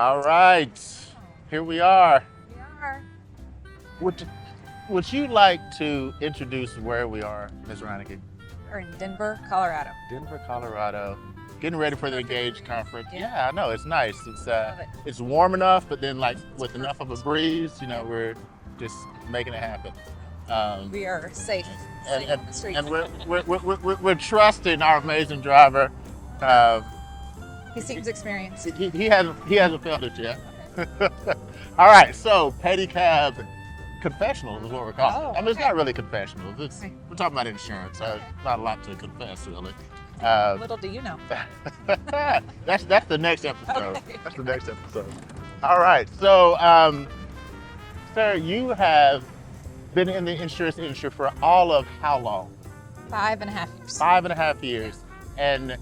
All right, here we are. We are. Would you like to introduce where we are, Ms. Reineke? We're in Denver, Colorado. Denver, Colorado. Getting ready for the Engage conference. Yeah. Yeah, I know, it's nice. Love it. It's warm enough, but then like with enough of a breeze, we're just making it happen. We are safe on the streets. And we're trusting our amazing driver. He seems experienced. He hasn't failed it yet. All right, so Pedicab confessional is what we're calling it. Oh, I mean, it's okay. not really confessional. We're talking about insurance. So not a lot to confess, really. Little do you know. That's the next episode. Okay. That's the next episode. All right, so sir, you have been in the insurance industry for all of how long? 5.5 years. 5.5 years. And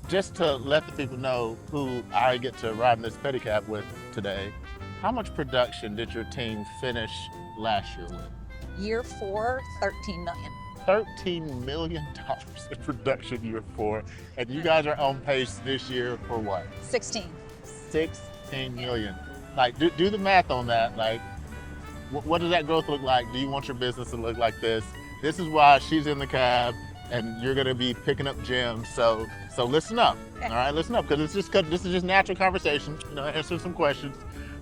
just to let the people know who I get to ride in this pedicab with today, how much production did your team finish last year with? Year 4, 13 million. $13 million in production year 4. And you guys are on pace this year for what? 16. 16 million. Like, do the math on that. Like, what does that growth look like? Do you want your business to look like this? This is why she's in the cab and you're gonna be picking up gems. So listen up, Okay. all right? Listen up, because this is just natural conversation, answer some questions.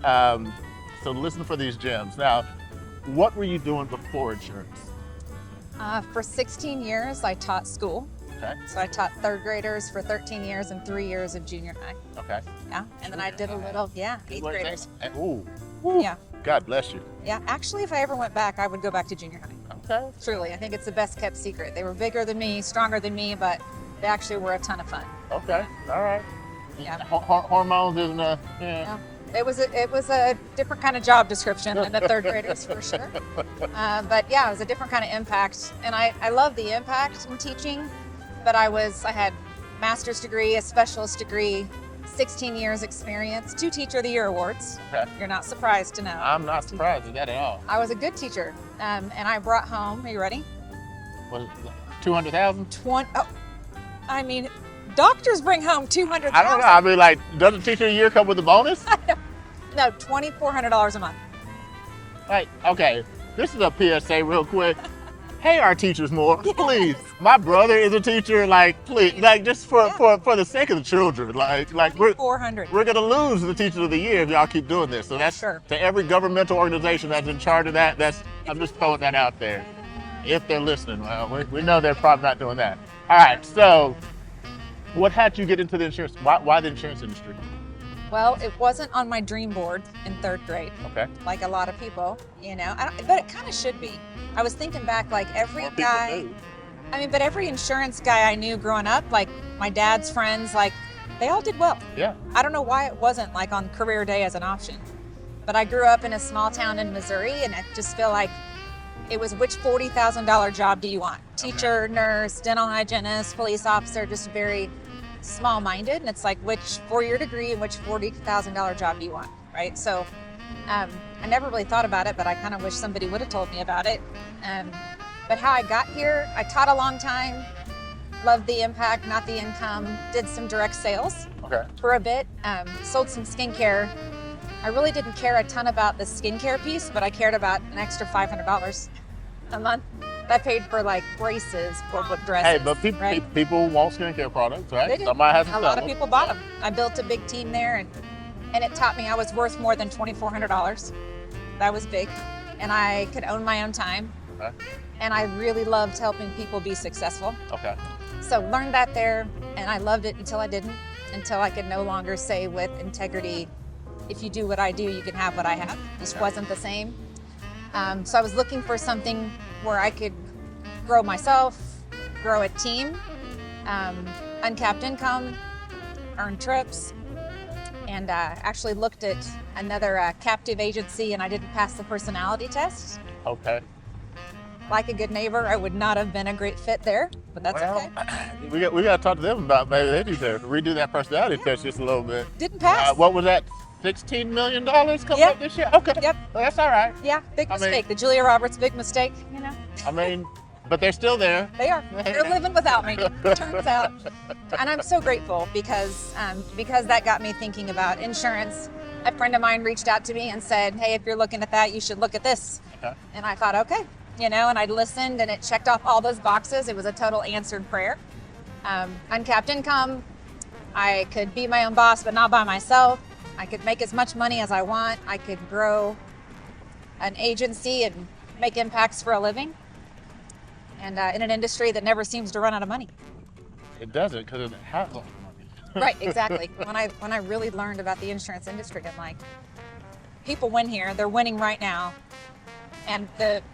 So listen for these gems. Now, what were you doing before insurance? For 16 years, I taught school. Okay, So I taught third graders for 13 years and 3 years of junior high. okay. Yeah. And then I did a little, eighth What is graders. that? Ooh, Yeah. God bless you. Yeah. Actually, if I ever went back, I would go back to junior high. Okay. Truly, I think it's the best kept secret. They were bigger than me, stronger than me, but they actually were a ton of fun. Okay, all right. Yeah. Hormones isn't a, Yeah. It was a different kind of job description than the third graders for sure. But yeah, it was a different kind of impact, and I love the impact in teaching. But I had master's degree, a specialist degree, 16 years experience, 2 Teacher of the Year awards. Okay. You're not surprised to know. I'm not surprised at that at all. I was a good teacher, and I brought home. Are you ready? Was it 200,000? I mean, doctors bring home 200,000. I don't know. I mean, like, doesn't Teacher of the Year come with a bonus? No, $2,400 a month. Like, okay, this is a PSA real quick. Pay our teachers more, please. My brother is a teacher. Like, please, like, just for the sake of the children. Like we're 400. gonna lose the Teacher of the Year if y'all keep doing this. So that's Sure. to every governmental organization that's in charge of that. I'm just throwing that out there. If they're listening, well, we know they're probably not doing that. All right, so what had you get into the insurance? Why the insurance industry? Well, it wasn't on my dream board in 3rd grade. Okay. Like a lot of people, but it kind of should be. I was thinking back, like every More people guy, do. but every insurance guy I knew growing up, like my dad's friends, like they all did well. Yeah. I don't know why it wasn't like on career day as an option. But I grew up in a small town in Missouri, and I just feel like it was which $40,000 job do you want? Teacher, nurse, dental hygienist, police officer, just very small-minded. And it's like, which 4-year degree and which $40,000 job do you want, right? So I never really thought about it, but I kind of wish somebody would have told me about it. But how I got here, I taught a long time, loved the impact, not the income, did some direct sales Okay. for a bit, sold some skincare. I really didn't care a ton about the skincare piece, but I cared about an extra $500 a month. That paid for like braces, book dresses. Hey, but right? people want skincare products, right? They do. Somebody has to A lot sell of them. people bought them. I built a big team there, and it taught me I was worth more than $2,400. That was big, and I could own my own time. Okay. And I really loved helping people be successful. Okay. So learned that there, and I loved it until I didn't, until I could no longer say with integrity, if you do what I do, you can have what I have. This wasn't the same. So I was looking for something where I could grow myself, grow a team, uncapped income, earn trips, and actually looked at another captive agency, and I didn't pass the personality test. Okay. Like a good neighbor, I would not have been a great fit there, but that's okay. We got to talk to them about maybe they need to redo that personality test just a little bit. Didn't pass. What was that? $16 million coming Yep. up this year? Okay. Yep. Well, that's all right. Yeah, big I mean- mistake. The Julia Roberts big mistake, I mean, but they're still there. They are. They're living without me, turns out. And I'm so grateful because that got me thinking about insurance. a friend of mine reached out to me and said, hey, if you're looking at that, you should look at this. Okay. And I thought, okay, and I listened and it checked off all those boxes. It was a total answered prayer. Uncapped income. I could be my own boss, but not by myself. I could make as much money as I want. I could grow an agency and make impacts for a living. And in an industry that never seems to run out of money. It doesn't, because it has all the money. Right, exactly. When I really learned about the insurance industry, I'm like, people win here. They're winning right now. And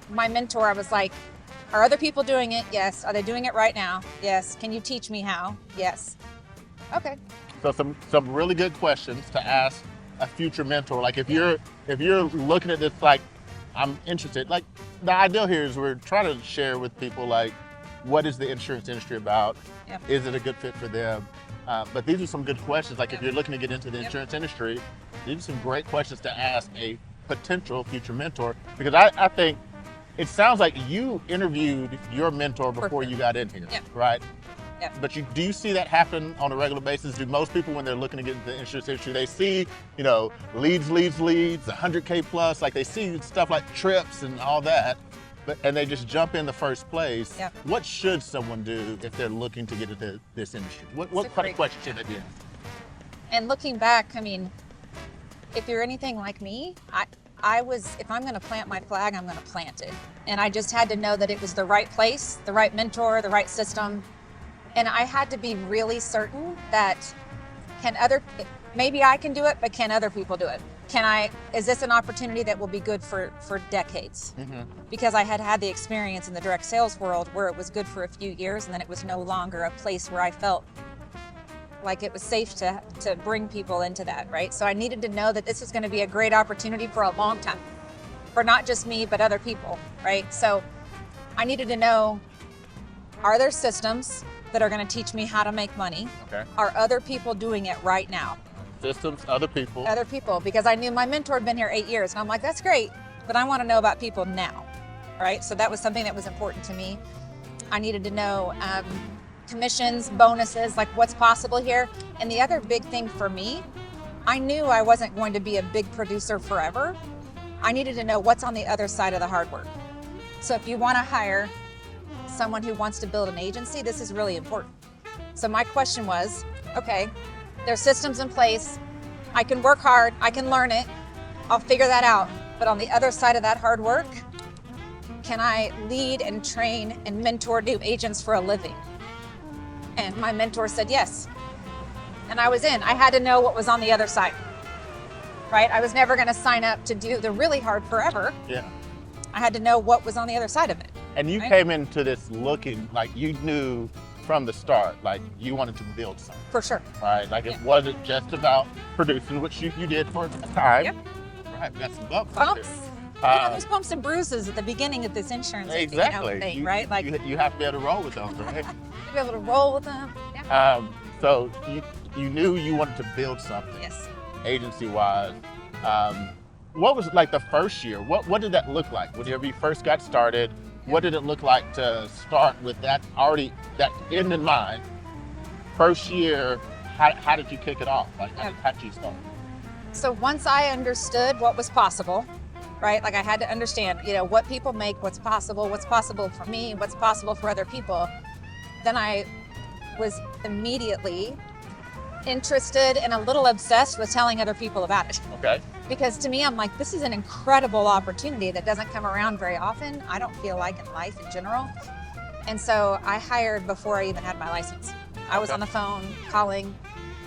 my mentor, I was like, are other people doing it? Yes. Are they doing it right now? Yes. Can you teach me how? Yes. Okay. So some really good questions to ask a future mentor. Like if you're looking at this, like, I'm interested. Like, the ideal here is we're trying to share with people, like, what is the insurance industry about? Yep. Is it a good fit for them? But these are some good questions. Like, Yep. if you're looking to get into the insurance industry, these are some great questions to ask a potential future mentor. Because I think it sounds like you interviewed your mentor before you got in here, Yep. right? Yep. But do you see that happen on a regular basis? Do most people, when they're looking to get into the insurance industry, they see, leads, 100K plus, like they see stuff like trips and all that, and they just jump in the first place. Yep. What should someone do if they're looking to get into this industry? What kind great of question should they be? And looking back, I mean, if you're anything like me, if I'm going to plant my flag, I'm going to plant it. And I just had to know that it was the right place, the right mentor, the right system. And I had to be really certain that maybe I can do it, but can other people do it? Is this an opportunity that will be good for decades? Mm-hmm. Because I had the experience in the direct sales world where it was good for a few years and then it was no longer a place where I felt like it was safe to bring people into that, right? So I needed to know that this was going to be a great opportunity for a long time, for not just me, but other people, right? So I needed to know, are there systems that are going to teach me how to make money? Okay. Are other people doing it right now? Systems, other people. Other people, because I knew my mentor had been here 8 years, and I'm like, that's great, but I want to know about people now, right? So that was something that was important to me. I needed to know commissions, bonuses, like what's possible here. And the other big thing for me, I knew I wasn't going to be a big producer forever. I needed to know what's on the other side of the hard work. So if you want to hire someone who wants to build an agency, this is really important. So my question was, okay, there's systems in place. I can work hard, I can learn it, I'll figure that out. But on the other side of that hard work, can I lead and train and mentor new agents for a living? And my mentor said yes. And I was in. I had to know what was on the other side, right? I was never going to sign up to do the really hard forever. Yeah. I had to know what was on the other side of it. And you right? came into this looking like you knew from the start, like you wanted to build something. For sure. Right? Like it wasn't just about producing, which you did for a time. Yep. Right, we got some bumps. Bumps. There's bumps and bruises at the beginning of this insurance Exactly. thing, right? Like you have to be able to roll with those, right? to be able to roll with them. Yeah. So you knew you wanted to build something. Yes. Agency-wise. What was like the first year? What did that look like? Whenever you first got started, what did it look like to start with that end in mind? First year, how did you kick it off? Like how did you start? So once I understood what was possible, right? Like I had to understand, what people make, what's possible for me, what's possible for other people. Then I was immediately interested and a little obsessed with telling other people about it. Okay. Because to me, I'm like, this is an incredible opportunity that doesn't come around very often. I don't feel like in life in general. And so I hired before I even had my license. I was on the phone calling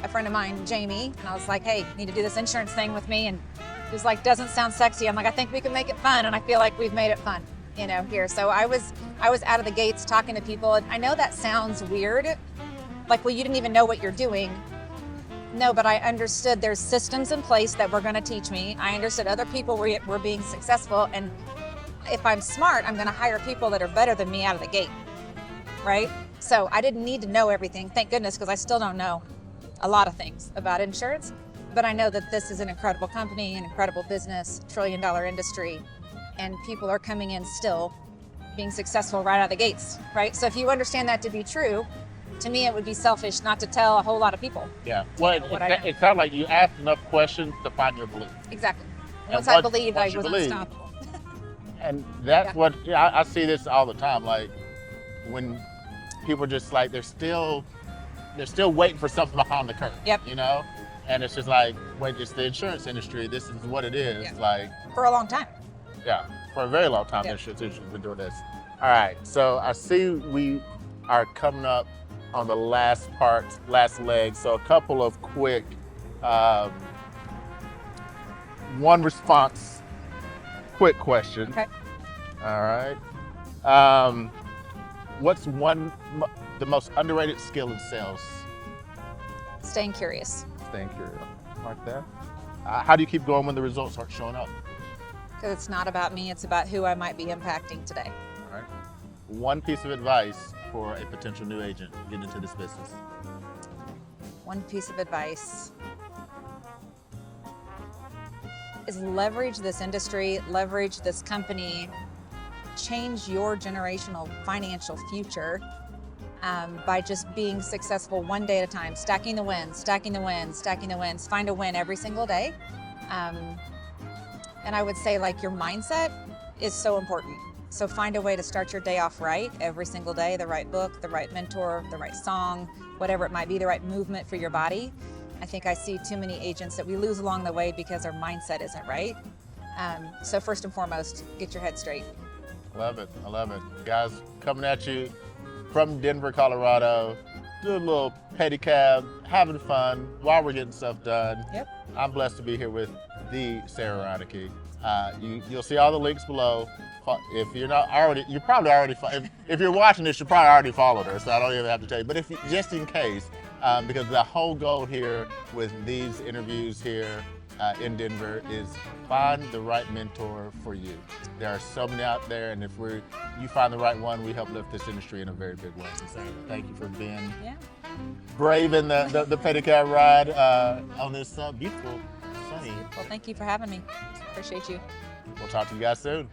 a friend of mine, Jamie, and I was like, hey, you need to do this insurance thing with me. And he was like, doesn't sound sexy. I'm like, I think we can make it fun. And I feel like we've made it fun, here. So I was out of the gates talking to people. And I know that sounds weird. Like, well, you didn't even know what you're doing. No, but I understood there's systems in place that were going to teach me. I understood other people were being successful. And if I'm smart, I'm going to hire people that are better than me out of the gate, right? So I didn't need to know everything, thank goodness, because I still don't know a lot of things about insurance. But I know that this is an incredible company, an incredible business, $1 trillion industry, and people are coming in still being successful right out of the gates, right? So if you understand that to be true, to me, it would be selfish not to tell a whole lot of people. Yeah. Well, what I know. it sounds like you asked enough questions to find your belief. Exactly. And Once I believed, I once you was believe, unstoppable. And that's Yeah. what I see this all the time. Like when people are just like they're still waiting for something behind the curtain. Yep. You know, and it's just like, wait, it's the insurance industry. This is what it is. Yeah. Like, For a long time. yeah, for a very long time, Yep. the insurance industry's been doing this. All right, so I see we are coming up on the last leg. So a couple of quick, one response, quick question. Okay. All right. What's the most underrated skill in sales? Staying curious. Staying curious. Like that. How do you keep going when the results aren't showing up? Because it's not about me, it's about who I might be impacting today. All right. One piece of advice for a potential new agent getting into this business. One piece of advice is leverage this industry, leverage this company, change your generational financial future by just being successful one day at a time, stacking the wins, stacking the wins, stacking the wins, find a win every single day. And I would say like your mindset is so important. So find a way to start your day off right every single day, the right book, the right mentor, the right song, whatever it might be, the right movement for your body. I think I see too many agents that we lose along the way because our mindset isn't right. So first and foremost, get your head straight. I love it. I love it. Guys, coming at you from Denver, Colorado, doing a little pedicab, having fun while we're getting stuff done. Yep. I'm blessed to be here with the Sara Reineke. You'll see all the links below. If you're not already, you're probably already, if you're watching this, you probably already followed her, so I don't even have to tell you. But just in case, because the whole goal here with these interviews here in Denver is find the right mentor for you. There are so many out there, and if you find the right one, we help lift this industry in a very big way. So Sara, thank you for being brave in the pedicab ride on this beautiful, sunny. Well, thank you for having me. Appreciate you. We'll talk to you guys soon.